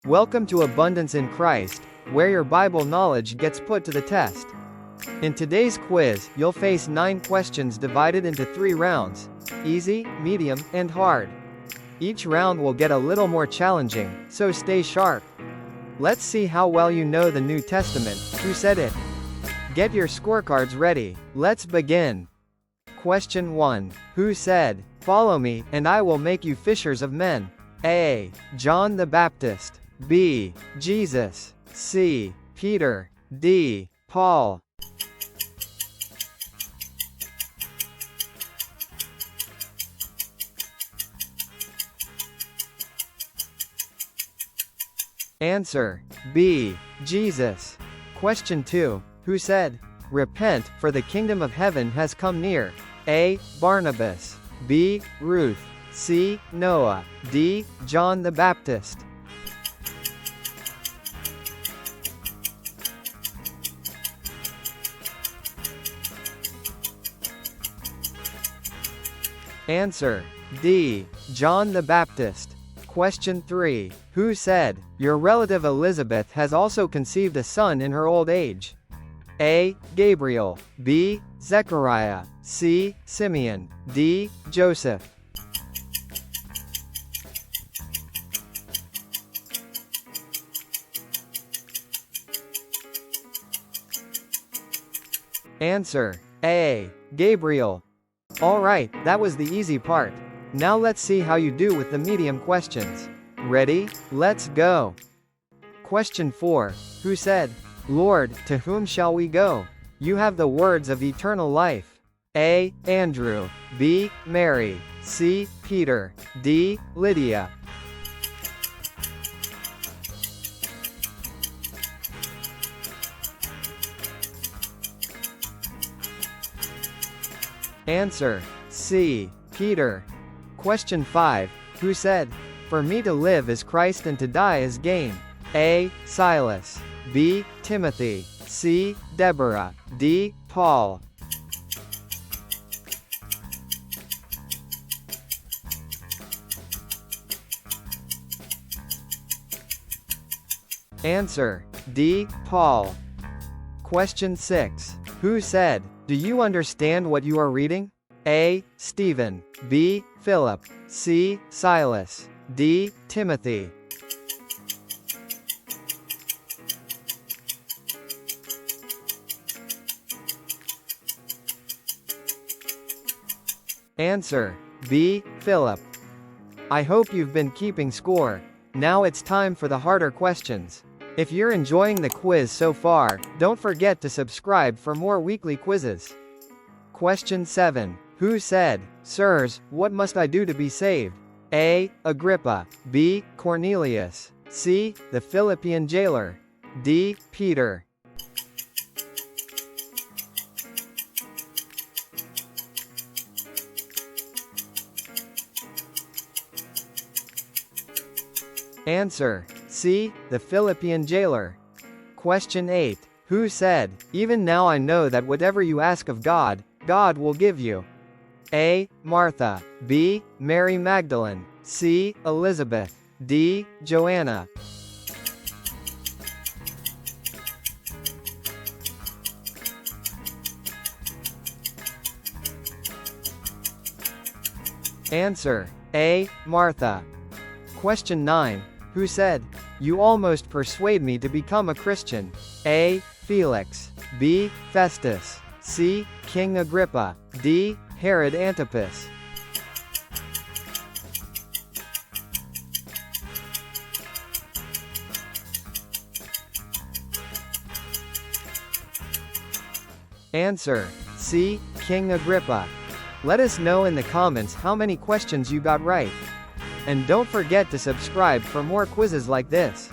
Welcome to Abundance in Christ, where your Bible knowledge gets put to the test. In today's quiz, you'll face 9 questions divided into 3 rounds: easy, medium, and hard. Each round will get a little more challenging, so stay sharp. Let's see how well you know the New Testament. Who said it? Get your scorecards ready. Let's begin. Question 1. Who said, "Follow me, and I will make you fishers of men"? A. John the Baptist. B. Jesus. C. Peter. D. Paul. Answer: B. Jesus. Question 2. Who said, "Repent, for the kingdom of heaven has come near"? A. Barnabas. B. Ruth. C. Noah. D. John the Baptist. Answer: D. John the Baptist. Question 3. Who said, "Your relative Elizabeth has also conceived a son in her old age"? A. Gabriel. B. Zechariah. C. Simeon. D. Joseph. Answer: A. Gabriel. Alright, that was the easy part. Now let's see how you do with the medium questions. Ready? Let's go. Question 4. Who said, "Lord, to whom shall we go? You have the words of eternal life"? A. Andrew. B. Mary. C. Peter. D. Lydia. Answer: C. Peter. Question 5. Who said, "For me to live is Christ and to die is gain"? A. Silas. B. Timothy. C. Deborah. D. Paul. Answer: D. Paul. Question 6. Who said, "Do you understand what you are reading"? A. Stephen. B. Philip. C. Silas. D. Timothy. Answer: B. Philip. I hope you've been keeping score. Now it's time for the harder questions. If you're enjoying the quiz so far, don't forget to subscribe for more weekly quizzes. Question 7. Who said, "Sirs, what must I do to be saved"? A. Agrippa. B. Cornelius. C. The Philippian jailer. D. Peter. Answer: C. The Philippian jailer. Question 8. Who said, "Even now I know that whatever you ask of God, God will give you"? A. Martha. B. Mary Magdalene. C. Elizabeth. D. Joanna. Answer: A. Martha. Question 9. Who said, "You almost persuade me to become a Christian"? A. Felix. B. Festus. C. King Agrippa. D. Herod Antipas. Answer: C. King Agrippa. Let us know in the comments how many questions you got right. And don't forget to subscribe for more quizzes like this.